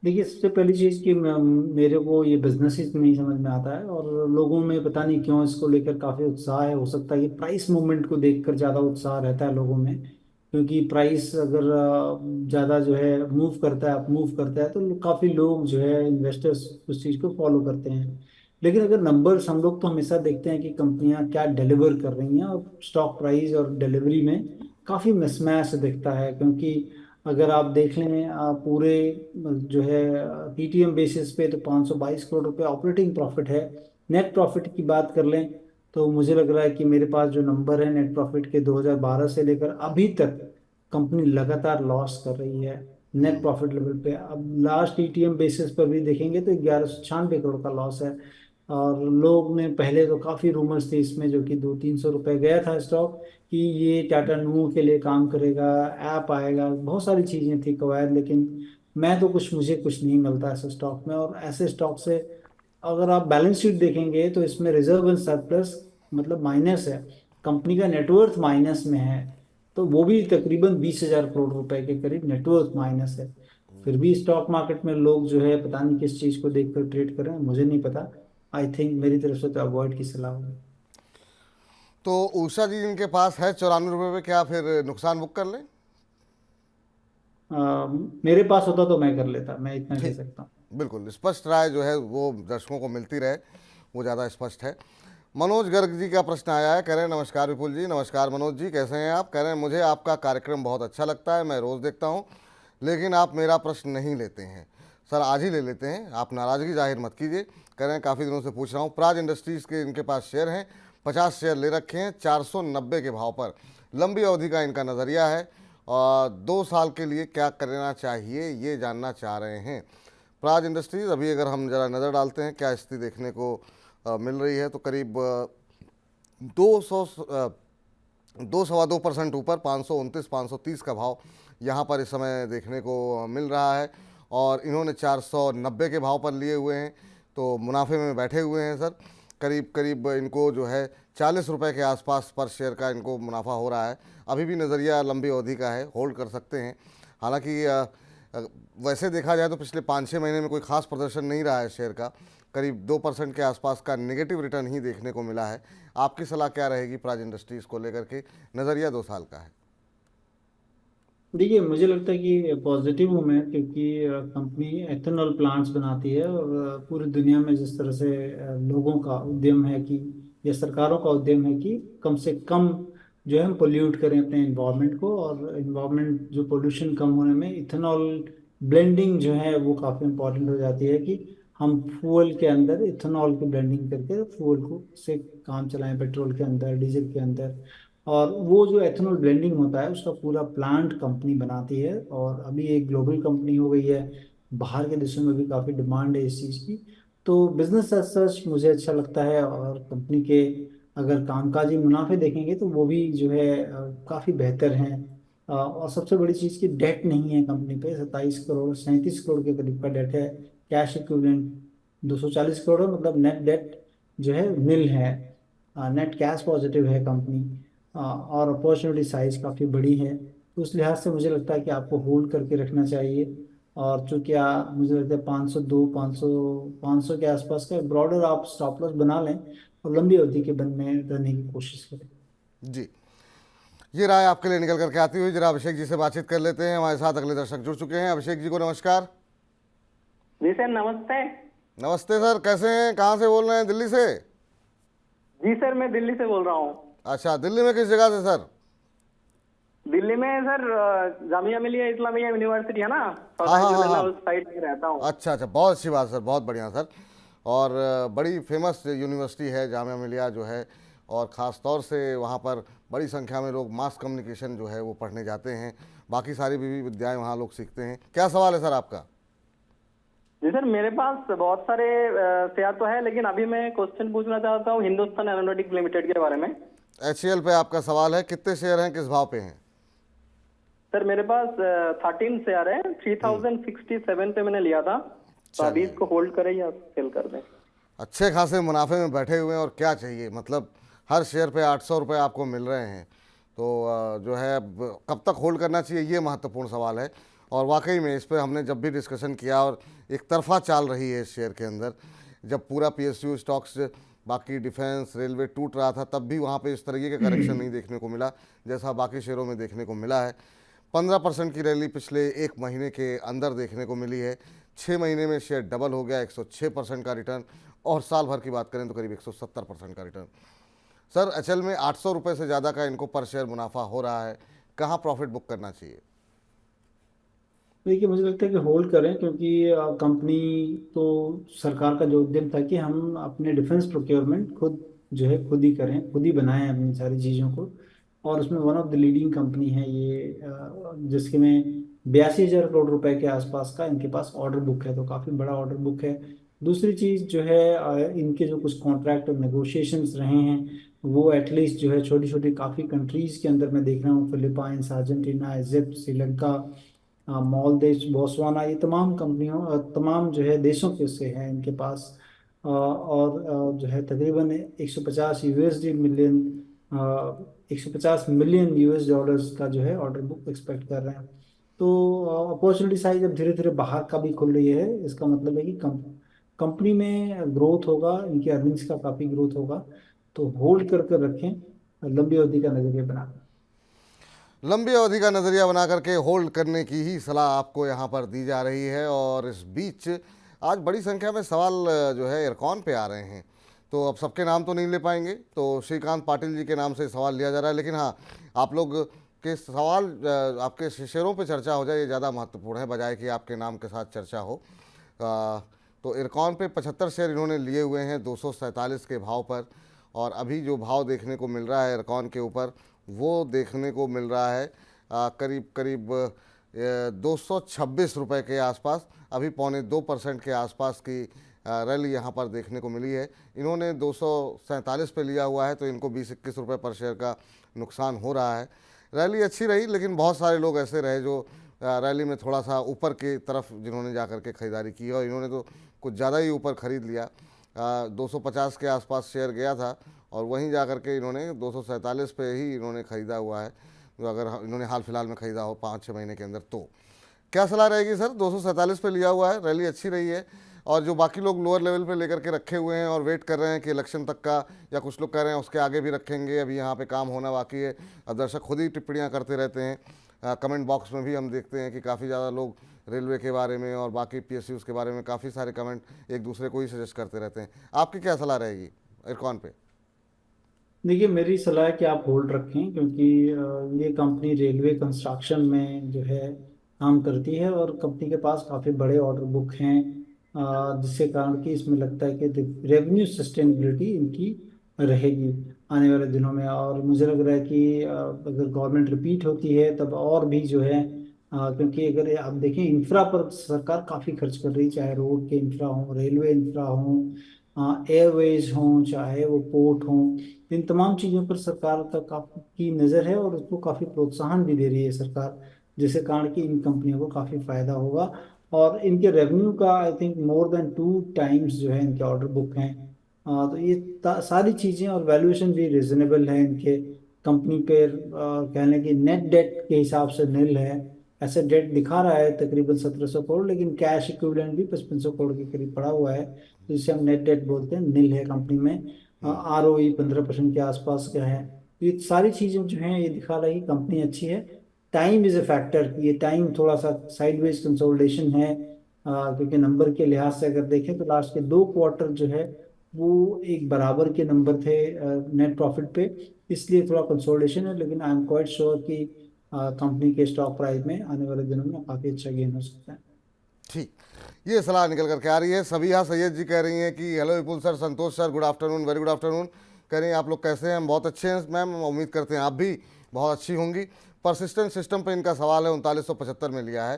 देखिए सबसे पहली चीज़ कि मेरे को ये बिजनेस ही नहीं समझ में आता है, और लोगों में पता नहीं क्यों इसको लेकर काफ़ी उत्साह है। हो सकता है कि प्राइस मूवमेंट को देखकर ज़्यादा उत्साह रहता है लोगों में, क्योंकि प्राइस अगर ज़्यादा जो है मूव करता है, अप मूव करता है, तो काफ़ी लोग जो है इन्वेस्टर्स उस चीज़ को फॉलो करते हैं। लेकिन अगर नंबर्स, हम लोग तो हमेशा देखते हैं कि कंपनियां क्या डिलीवर कर रही हैं, और स्टॉक प्राइस और डिलीवरी में काफ़ी मिसमैच दिखता है। क्योंकि अगर आप देख लें पूरे जो है TTM बेसिस पे तो 522 करोड़ रुपए ऑपरेटिंग प्रॉफिट है। नेट प्रॉफिट की बात कर लें तो मुझे लग रहा है कि मेरे पास जो नंबर है नेट प्रॉफिट के 2012 से लेकर अभी तक कंपनी लगातार लॉस कर रही है नेट प्रॉफिट लेवल पे। अब लास्ट TTM बेसिस पर भी देखेंगे तो 1196 करोड़ का लॉस है। और लोग ने पहले तो काफ़ी रूमर्स थे इसमें, जो कि 200-300 रुपए गया था स्टॉक, कि ये टाटा नूमो के लिए काम करेगा, ऐप आएगा, बहुत सारी चीज़ें थी कवायद। लेकिन मैं तो मुझे कुछ नहीं मिलता ऐसे स्टॉक में। और ऐसे स्टॉक से अगर आप बैलेंस शीट देखेंगे तो इसमें रिजर्व एंड सरप्लस मतलब माइनस है, कंपनी का नेटवर्थ माइनस में है। तो वो भी तकरीबन 20,000 करोड़ रुपए के करीब नेटवर्थ माइनस है। फिर भी स्टॉक मार्केट में लोग जो है पता नहीं किस चीज़ को देखकर ट्रेड कर रहे हैं, मुझे नहीं पता। आई थिंक मेरी तरफ से तो अवॉइड की सलाह होगी। तो उषा जी इनके पास है 94 रुपये पे, क्या फिर नुकसान बुक कर लें? मेरे पास होता तो मैं कर लेता, मैं इतना कह ठीक, सकता हूँ। बिल्कुल स्पष्ट राय जो है वो दर्शकों को मिलती रहे, वो ज़्यादा स्पष्ट है। मनोज गर्ग जी का प्रश्न आया है, कह रहे हैं नमस्कार विपुल जी। नमस्कार मनोज जी, कैसे हैं आप? कह रहे हैं मुझे आपका कार्यक्रम बहुत अच्छा लगता है, मैं रोज़ देखता हूँ, लेकिन आप मेरा प्रश्न नहीं लेते हैं। सर आज ही ले लेते हैं, आप नाराज़गी जाहिर मत कीजिए। कह रहे हैं काफ़ी दिनों से पूछ रहा हूँ, प्राज इंडस्ट्रीज़ के इनके पास शेयर हैं, 50 शेयर ले रखे हैं 490 के भाव पर, लंबी अवधि का इनका नज़रिया है और 2 साल के लिए क्या करना चाहिए ये जानना चाह रहे हैं। प्राज इंडस्ट्रीज़ अभी अगर हम ज़रा नज़र डालते हैं क्या स्थिति देखने को मिल रही है, तो करीब 2.25% ऊपर 529-530 का भाव यहाँ पर इस समय देखने को मिल रहा है और इन्होंने 490 के भाव पर लिए हुए हैं, तो मुनाफे में बैठे हुए हैं सर। करीब करीब इनको जो है 40 रुपये के आसपास पर शेयर का इनको मुनाफा हो रहा है। अभी भी नज़रिया लंबी अवधि का है, होल्ड कर सकते हैं। हालांकि वैसे देखा जाए तो पिछले 5-6 महीने में कोई खास प्रदर्शन नहीं रहा है शेयर का, करीब 2% के आसपास का नेगेटिव रिटर्न ही देखने को मिला है। आपकी सलाह क्या रहेगी प्राज इंडस्ट्रीज़ को लेकर के? नज़रिया 2 साल का है। देखिए मुझे लगता है कि पॉजिटिव हूँ मैं, क्योंकि कंपनी एथेनॉल प्लांट्स बनाती है और पूरी दुनिया में जिस तरह से लोगों का उद्यम है कि, या सरकारों का उद्यम है कि कम से कम जो है हम पोल्यूट करें अपने इन्वायरमेंट को, और इन्वायरमेंट जो पोल्यूशन कम होने में इथेनॉल ब्लेंडिंग जो है वो काफ़ी इंपॉर्टेंट हो जाती है कि हम फ्यूल के अंदर इथेनॉल की ब्लेंडिंग करके फ्यूल को से काम चलाएं, पेट्रोल के अंदर, डीजल के अंदर। और वो जो एथेनॉल ब्लेंडिंग होता है उसका पूरा प्लांट कंपनी बनाती है, और अभी एक ग्लोबल कंपनी हो गई है, बाहर के देशों में भी काफ़ी डिमांड है इस चीज़ की। तो बिजनेस एज सच मुझे अच्छा लगता है, और कंपनी के अगर कामकाजी मुनाफे देखेंगे तो वो भी जो है काफ़ी बेहतर हैं। और सबसे बड़ी चीज़ की डेट नहीं है कंपनी पे, 27 करोड़ 37 करोड़ के करीब का डेट है। कैश इक्विवेलेंट 240 करोड़ है, मतलब नेट डेट जो है नील है। नेट कैश पॉजिटिव है कंपनी। और अपॉर्चुनिटी साइज काफ़ी बड़ी है, तो उस लिहाज से मुझे लगता है कि आपको होल्ड करके रखना चाहिए। और चूंकि मुझे लगता है 502 500 के आसपास का ब्रॉडर आप स्टॉप लॉस बना लें और लंबी अवधि के बन में रहने की कोशिश करें। जी, ये राय आपके लिए निकल करके आती हुई जरा अभिषेक जी से बातचीत कर लेते हैं। हमारे साथ अगले दर्शक जुड़ चुके हैं। अभिषेक जी को नमस्कार। जी सर नमस्ते। नमस्ते सर, कैसे हैं? कहाँ से बोल रहे हैं? दिल्ली से? जी सर मैं दिल्ली से बोल रहा हूँ। अच्छा, दिल्ली में किस जगह से सर? दिल्ली में सर जामिया मिलिया इस्लामिया यूनिवर्सिटी है ना, हाँ हाँ हाँ उस साइड में रहता हूँ। अच्छा अच्छा, बहुत अच्छी बात सर, बहुत बढ़िया सर। और बड़ी फेमस यूनिवर्सिटी है जामिया मिलिया जो है, और ख़ास तौर से वहाँ पर बड़ी संख्या में लोग मास कम्युनिकेशन जो है वो पढ़ने जाते हैं, बाकी सारी भी विद्याएं वहाँ लोग सीखते हैं। क्या सवाल है सर आपका? जी सर मेरे पास बहुत सारे शेयर तो है, लेकिन अभी मैं क्वेश्चन पूछना चाहता हूँ हिंदुस्तान एरोनॉटिक्स लिमिटेड के बारे में। HCL पे आपका सवाल है, कितने शेयर हैं, किस भाव पे हैं? सर मेरे पास 13 शेयर है, 3067 पे मैंने लिया था, तो अभी इसको होल्ड करें या सेल कर दें? अच्छे खासे मुनाफे में बैठे हुए हैं, और क्या चाहिए, मतलब हर शेयर पे 800 रुपये आपको मिल रहे हैं, तो जो है अब कब तक होल्ड करना चाहिए, ये महत्वपूर्ण सवाल है। और वाकई में इस पर हमने जब भी डिस्कशन किया, और एक तरफा चाल रही है इस शेयर के अंदर, जब पूरा PSU स्टॉक्स बाकी डिफेंस रेलवे टूट रहा था, तब भी वहाँ पे इस तरीके का करेक्शन नहीं देखने को मिला जैसा बाकी शेयरों में देखने को मिला है। 15% की रैली पिछले 1 महीने के अंदर देखने को मिली है। 6 महीने में शेयर डबल हो गया, 106% का रिटर्न, और साल भर की बात करें तो करीब 170% का रिटर्न। सर HL में 800 रुपये से ज़्यादा का इनको पर शेयर मुनाफा हो रहा है, कहाँ प्रॉफिट बुक करना चाहिए? देखिए मुझे लगता है कि होल्ड करें, क्योंकि कंपनी तो, सरकार का जो उद्यम था कि हम अपने डिफेंस प्रोक्योरमेंट खुद जो है खुद ही करें, खुद ही बनाएं अपनी सारी चीज़ों को, और उसमें one of the leading company है ये, जिसके में 82,000 करोड़ रुपए के आसपास का इनके पास ऑर्डर बुक है, तो काफ़ी बड़ा ऑर्डर बुक है। दूसरी चीज़ जो है इनके जो कुछ कॉन्ट्रैक्ट और नेगोशिएशंस रहे हैं वो एटलीस्ट जो है छोटी छोटी काफ़ी कंट्रीज़ के अंदर मैं देख रहा हूँ, Philippines, Argentina, Egypt, Sri Lanka, Maldives, Botswana, ये तमाम कंपनियों तमाम जो है देशों के से हैं इनके पास। और जो है तकरीबन 150 USD million 150 million US dollars का जो है ऑर्डर बुक एक्सपेक्ट कर रहे हैं। तो अपॉर्चुनिटी साइज अब धीरे धीरे बाहर का भी खुल रही है। इसका मतलब है कि कंपनी में ग्रोथ होगा, इनकी अर्निंग्स का काफ़ी ग्रोथ होगा। तो होल्ड कर कर रखें, लंबी अवधि का नजरिया बना कर। लंबी अवधि का नज़रिया बना करके होल्ड करने की ही सलाह आपको यहाँ पर दी जा रही है। और इस बीच आज बड़ी संख्या में सवाल जो है इरकॉन पे आ रहे हैं, तो अब सबके नाम तो नहीं ले पाएंगे, तो श्रीकांत पाटिल जी के नाम से सवाल लिया जा रहा है। लेकिन हाँ, आप लोग के सवाल आपके शेयरों पे चर्चा हो जाए, ये ज़्यादा महत्वपूर्ण है बजाय कि आपके नाम के साथ चर्चा हो। तो इरकॉन पे 75 शेयर इन्होंने लिए हुए हैं 247 के भाव पर, और अभी जो भाव देखने को मिल रहा है इरकॉन के ऊपर वो देखने को मिल रहा है करीब करीब 226 रुपये के आसपास। अभी 0.25% के आसपास की रैली यहाँ पर देखने को मिली है। इन्होंने 247 पे लिया हुआ है, तो इनको 20-21 रुपये पर शेयर का नुकसान हो रहा है। रैली अच्छी रही, लेकिन बहुत सारे लोग ऐसे रहे जो रैली में थोड़ा सा ऊपर की तरफ जिन्होंने जा कर के ख़रीदारी की, और इन्होंने तो कुछ ज़्यादा ही ऊपर ख़रीद लिया। 250 के आसपास शेयर गया था और वहीं जा कर के इन्होंने 247 पे ही इन्होंने ख़रीदा हुआ है, जो अगर इन्होंने हाल फिलहाल में ख़रीदा हो 5-6 महीने के अंदर। तो क्या सलाह रहेगी सर? 247 पे लिया हुआ है, रैली अच्छी रही है, और जो बाकी लोग लोअर लेवल पे लेकर के रखे हुए हैं और वेट कर रहे हैं कि इलेक्शन तक का, या कुछ लोग कह रहे हैं उसके आगे भी रखेंगे, अभी यहाँ पे काम होना बाकी है। अब दर्शक खुद ही टिप्पणियाँ करते रहते हैं, कमेंट बॉक्स में भी हम देखते हैं कि काफ़ी ज़्यादा लोग रेलवे के बारे में और बाकी PSUs के बारे में काफ़ी सारे कमेंट एक दूसरे को ही सजेस्ट करते रहते हैं। आपकी क्या सलाह रहेगी इरकॉन पे? देखिए, मेरी सलाह है कि आप होल्ड रखें, क्योंकि ये कंपनी रेलवे कंस्ट्रक्शन में जो है काम करती है और कंपनी के पास काफ़ी बड़े ऑर्डर बुक हैं, जिसके कारण कि इसमें लगता है कि रेवेन्यू सस्टेनेबिलिटी इनकी रहेगी आने वाले दिनों में। और मुझे लग रहा है कि अगर गवर्नमेंट रिपीट होती है तब और भी जो है, क्योंकि अगर आप देखें इंफ्रा पर सरकार काफ़ी खर्च कर रही है, चाहे रोड के इंफ्रा हो, रेलवे इंफ्रा हो, एयरवेज हों, चाहे वो पोर्ट हों, इन तमाम चीज़ों पर सरकार का काफ़ी नज़र है और उसको काफ़ी प्रोत्साहन भी दे रही है सरकार, जिसके कारण कि इन कंपनियों को काफ़ी फायदा होगा। और इनके रेवेन्यू का I think more than 2 times जो है इनके ऑर्डर बुक हैं। तो ये सारी चीज़ें, और वैल्यूएशन भी रिजनेबल है इनके। कंपनी पे कहने की नेट डेट के हिसाब से निल है। ऐसे डेट दिखा रहा है तकरीबन 1700 करोड़, लेकिन कैश इक्विवेलेंट भी 5500 करोड़ के करीब पड़ा हुआ है, जिसे हम नेट डेट बोलते हैं, निल है कंपनी में। ROE 15% के आसपास का है। तो ये सारी चीज़ें जो हैं ये दिखा रही है कि कंपनी अच्छी है। टाइम इज़ ए फैक्टर, ये टाइम थोड़ा सा साइडवेज कंसोलिडेशन है, क्योंकि नंबर के लिहाज से अगर देखें तो लास्ट के 2 क्वार्टर जो है वो एक बराबर के नंबर थे नेट प्रॉफिट पे, इसलिए थोड़ा कंसोलिडेशन है। लेकिन आई एम क्वाइट श्योर कि कंपनी के स्टॉक प्राइस में आने वाले दिनों में काफ़ी अच्छा गेन हो सकता है। ठीक, ये सलाह निकल करके आ रही है। सबिहा सैयद जी कह रही हैं कि hello Vipul sir, Santosh sir, good afternoon, very good afternoon. कह रही हैं आप लोग कैसे हैं? हम बहुत अच्छे हैं मैम, उम्मीद करते हैं आप भी बहुत अच्छी होंगी। परसिस्टेंट सिस्टम पे इनका सवाल है, 3975 में लिया है।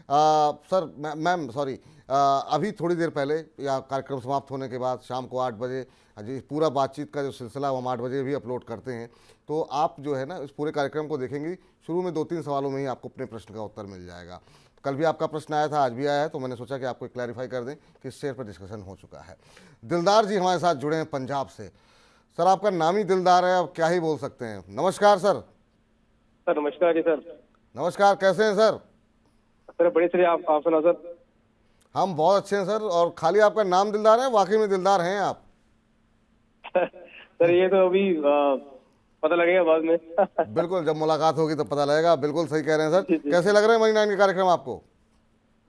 सर मैम सॉरी, अभी थोड़ी देर पहले या कार्यक्रम समाप्त होने के बाद शाम को 8 बजे जी पूरा बातचीत का जो सिलसिला हम 8 बजे भी अपलोड करते हैं, तो आप जो है ना इस पूरे कार्यक्रम को देखेंगे, शुरू में 2-3 सवालों में ही आपको अपने प्रश्न का उत्तर मिल जाएगा। कल भी आपका प्रश्न आया था, आज भी आया है, तो मैंने सोचा कि आपको क्लैरिफाई कर दें कि इस शेयर पर डिस्कशन हो चुका है। दिलदार जी हमारे साथ जुड़े हैं पंजाब से। सर आपका नाम ही दिलदार है, अब क्या ही बोल सकते हैं। नमस्कार सर। सर नमस्कार जी सर। नमस्कार, कैसे हैं सर? सर बड़े सर, आप सुना सर? हम बहुत अच्छे हैं सर, और खाली आपका नाम दिलदार है, वाकई में दिलदार हैं आप। सर ये तो अभी पता लगेगा बाद में। बिल्कुल, जब मुलाकात होगी तो पता लगेगा। बिल्कुल सही कह रहे हैं सर। कैसे लग रहे हैं मनी 9 के कार्यक्रम आपको?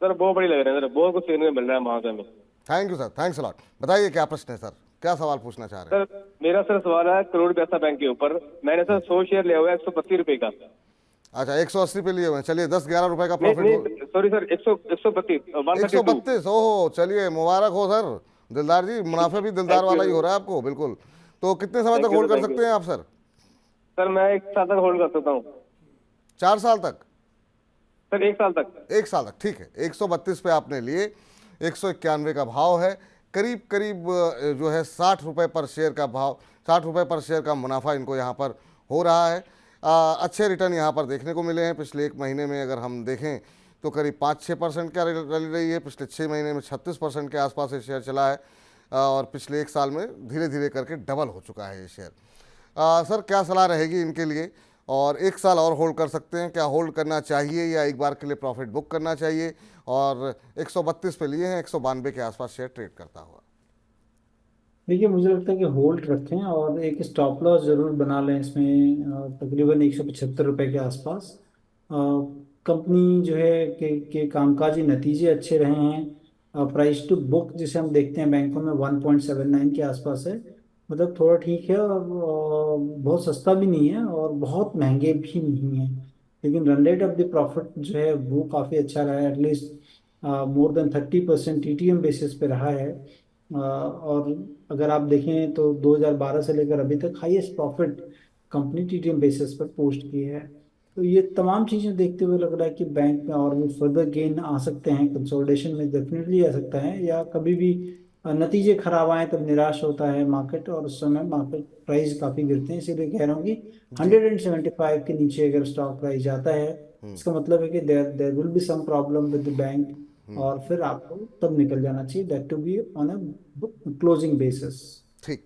सर बहुत बड़ी लग रहे हैं सर, बहुत कुछ सीखने को मिल रहा है वहाँ से हमें। Thank you sir, thanks a lot. बताइए क्या प्रश्न है सर, क्या सवाल पूछना चाह रहे हैं? सर मेरा सर सवाल है करोड़ पैसा बैंक के ऊपर। मैंने सर 100 शेयर लिया हुआ है 132 रुपए का। अच्छा, 180 पे लिए हुए हैं। चलिए 10-11 रुपए का नहीं प्रॉफिट हो। नहीं सॉरी सर, 132 132, ओहो, चलिए मुबारक हो सर दिलदार जी, मुनाफा भी दिलदार वाला ही हो रहा है आपको। बिल्कुल, तो कितने समय तक होल्ड कर सकते हैं आप सर? सर मैं 1 साल तक होल्ड कर सकता हूँ। 4 साल तक? सर 1 साल तक। 1 साल तक, ठीक है। 132 पे आपने लिए, 191 का भाव है, करीब करीब जो है 60 रुपये पर शेयर का भाव, 60 रुपये पर शेयर का मुनाफा इनको यहाँ पर हो रहा है। अच्छे रिटर्न यहाँ पर देखने को मिले हैं। पिछले 1 महीने में अगर हम देखें तो करीब 5-6% का रैली रही है। पिछले 6 महीने में 36% के आसपास ये शेयर चला है, और पिछले 1 साल में धीरे धीरे करके डबल हो चुका है ये शेयर। सर क्या सलाह रहेगी इनके लिए? और 1 साल और होल्ड कर सकते हैं। क्या होल्ड करना चाहिए या एक बार के लिए प्रॉफिट बुक करना चाहिए? और 132 पे लिए हैं, 192 के आसपास शेयर ट्रेड करता हुआ। देखिए, मुझे लगता है कि होल्ड रखें और एक स्टॉप लॉस जरूर बना लें इसमें, तकरीबन 175 रुपये के आसपास। कंपनी जो है के कामकाजी नतीजे अच्छे रहे हैं। प्राइस टू बुक जिसे हम देखते हैं बैंकों में 1.79 के आसपास है। मतलब थोड़ा ठीक है, और बहुत सस्ता भी नहीं है और बहुत महंगे भी नहीं है। लेकिन run rate of the profit जो है वो काफ़ी अच्छा रहा है, at least more than 30% TTM basis पे रहा है। और अगर आप देखें तो 2012 से लेकर अभी तक highest profit company TTM basis पर पोस्ट की है। तो ये तमाम चीज़ें देखते हुए लग रहा है कि बैंक में और भी फर्दर गेन आ सकते हैं, कंसोलिडेशन में डेफिनेटली आ सकता है, या कभी भी नतीजे खराब आए तब निराश होता है मार्केट, और उस समय मार्केट प्राइस काफ़ी गिरते हैं। इसीलिए कह रहा हूँ कि 175 के नीचे अगर स्टॉक प्राइस जाता है, इसका मतलब है कि there there will be some problem with the bank, और फिर आपको तब निकल जाना चाहिए, that to be on a closing basis. ठीक।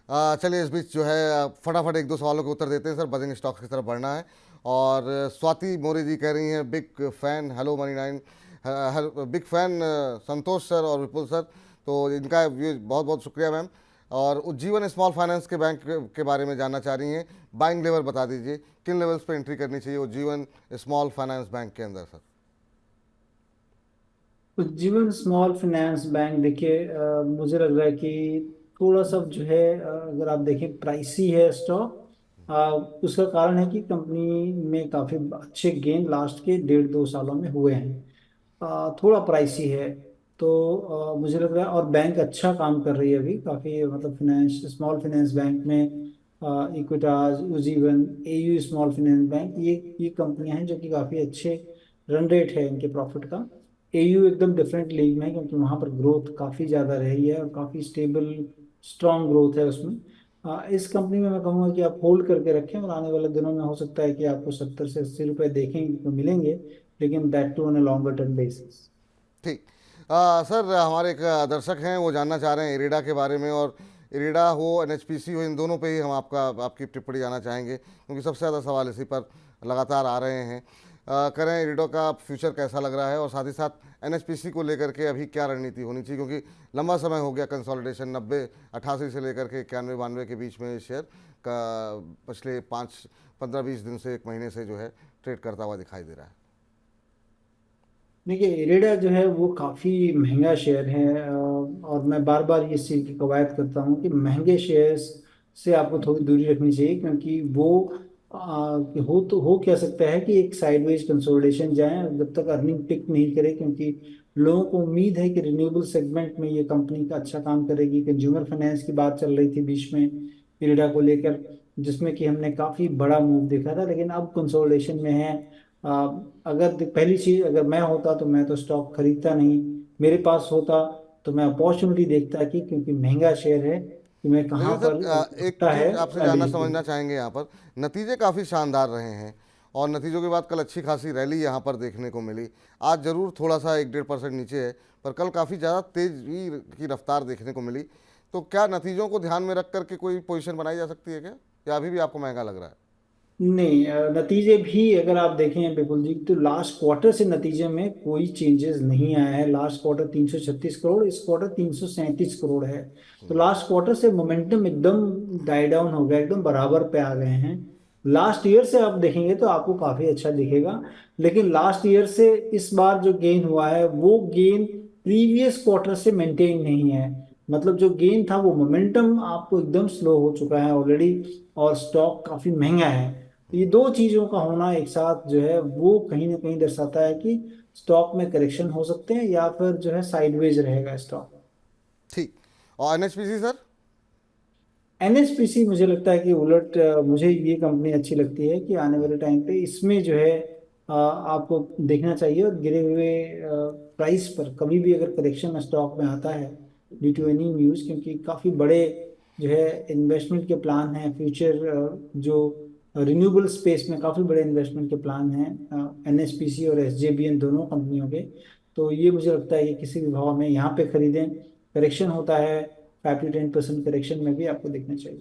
चलिए, इस बीच जो है फटाफट 1-2 सवालों के उत्तर देते हैं सर, बजिंग स्टॉक्स की तरफ बढ़ना है। और स्वाति मोरे जी कह रही हैं big fan, hello money 9, big fan Santosh sir और विपुल सर। तो इनका बहुत बहुत शुक्रिया मैम। और उज्जीवन स्मॉल फाइनेंस के बैंक के बारे में जानना चाह रही हैं, बाइंग लेवल बता दीजिए, किन लेवल्स पे एंट्री करनी चाहिए उज्जीवन स्मॉल फाइनेंस बैंक के अंदर sir? Ujjivan small finance bank, देखिए मुझे लग रहा है कि थोड़ा सा जो है, अगर आप देखें प्राइसी है स्टॉक। उसका कारण है कि कंपनी में काफ़ी अच्छे गेन लास्ट के 1.5-2 सालों में हुए हैं। थोड़ा प्राइसी है। तो मुझे लग रहा है, और बैंक अच्छा काम कर रही है अभी काफ़ी, मतलब फाइनेंस स्मॉल फाइनेंस बैंक में Equitas, Ujjivan, AU small finance bank, ये कंपनियां हैं जो कि काफ़ी अच्छे रन रेट है इनके प्रॉफिट का। AU एकदम डिफरेंट लीग में है, क्योंकि वहाँ पर ग्रोथ काफ़ी ज़्यादा रही है और काफ़ी स्टेबल स्ट्रॉन्ग ग्रोथ है उसमें। इस कंपनी में मैं कहूँगा कि आप होल्ड करके रखें, और आने वाले दिनों में हो सकता है कि आपको 70 से 80 रुपये देखेंगे तो मिलेंगे, लेकिन that to on a longer term basis. ठीक। सर, हमारे एक दर्शक हैं, वो जानना चाह रहे हैं इरेडा के बारे में, और इरेडा हो NHPC हो, इन दोनों पे ही हम आपकी टिप्पणी जानना चाहेंगे, क्योंकि सबसे ज़्यादा सवाल इसी पर लगातार आ रहे हैं। करें, इरेडा का फ्यूचर कैसा लग रहा है, और साथ ही साथ NHPC को लेकर के अभी क्या रणनीति होनी चाहिए, क्योंकि लंबा समय हो गया कंसोलिडेशन, 90-88 से लेकर के 91-92 के बीच में शेयर का पिछले 5-15-20 दिन से 1 महीने से जो है ट्रेड करता हुआ दिखाई दे रहा है। देखिए, इरेडा जो है वो काफ़ी महंगा शेयर है, और मैं बार बार इस चीज़ की कवायद करता हूँ कि महंगे शेयर्स से आपको थोड़ी दूरी रखनी चाहिए, क्योंकि वो हो क्या सकता है कि एक साइडवेज कंसोलिडेशन जाए जब तक अर्निंग पिक नहीं करे, क्योंकि लोगों को उम्मीद है कि रिन्यूएबल सेगमेंट में ये कंपनी का अच्छा काम करेगी। कंज्यूमर फाइनेंस की बात चल रही थी बीच में इरेडा को लेकर, जिसमें कि हमने काफ़ी बड़ा मूव देखा था, लेकिन अब कंसोलिडेशन में है। अगर पहली चीज, अगर मैं होता तो मैं तो स्टॉक खरीदता नहीं, मेरे पास होता तो मैं अपॉर्चुनिटी देखता, कि क्योंकि महंगा शेयर है कि मैं कहाँ लेकिन पर सर, एक लगता है चीज़ आपसे जानना एलिजिबल। समझना चाहेंगे यहाँ पर, नतीजे काफ़ी शानदार रहे हैं, और नतीजों के बाद कल अच्छी खासी रैली यहाँ पर देखने को मिली। आज ज़रूर थोड़ा सा 1-1.5% नीचे है, पर कल काफ़ी ज़्यादा तेज़ी की रफ्तार देखने को मिली। तो क्या नतीजों को ध्यान में रख करके कोई पोजीशन बनाई जा सकती है क्या, या अभी भी आपको महंगा लग रहा है? नहीं, नतीजे भी अगर आप देखें बिपुल जी, तो लास्ट क्वार्टर से नतीजे में कोई चेंजेस नहीं आया है। लास्ट क्वार्टर 336 करोड़, इस क्वार्टर 337 करोड़ है। तो लास्ट क्वार्टर से मोमेंटम एकदम डाई डाउन हो गया, एकदम बराबर पे आ गए हैं। लास्ट ईयर से आप देखेंगे तो आपको काफी अच्छा दिखेगा, लेकिन लास्ट ईयर से इस बार जो गेन हुआ है वो गेन प्रीवियस क्वार्टर से मेंटेन नहीं है। मतलब जो गेन था वो मोमेंटम आपको एकदम स्लो हो चुका है ऑलरेडी, और स्टॉक काफी महंगा है। तो ये दो चीजों का होना एक साथ जो है वो कहीं ना कहीं दर्शाता है कि स्टॉक में करेक्शन हो सकते हैं, या फिर जो है साइडवेज रहेगा स्टॉक। ठीक। और NHPC सर? NHPC मुझे लगता है कि उलट, मुझे ये कंपनी अच्छी लगती है कि आने वाले टाइम पे इसमें जो है आपको देखना चाहिए, और गिरे हुए प्राइस पर कभी भी अगर करेक्शन स्टॉक में आता है ड्यू टू एनी न्यूज़, क्योंकि काफ़ी बड़े जो है इन्वेस्टमेंट के प्लान हैं फ्यूचर, जो रिन्यूएबल स्पेस में काफ़ी बड़े इन्वेस्टमेंट के प्लान हैं NHPC और SJVN दोनों कंपनियों के। तो ये मुझे लगता है कि किसी भी भाव में यहाँ पे खरीदें, करेक्शन होता है 5 to 10% करेक्शन में भी आपको देखना चाहिए।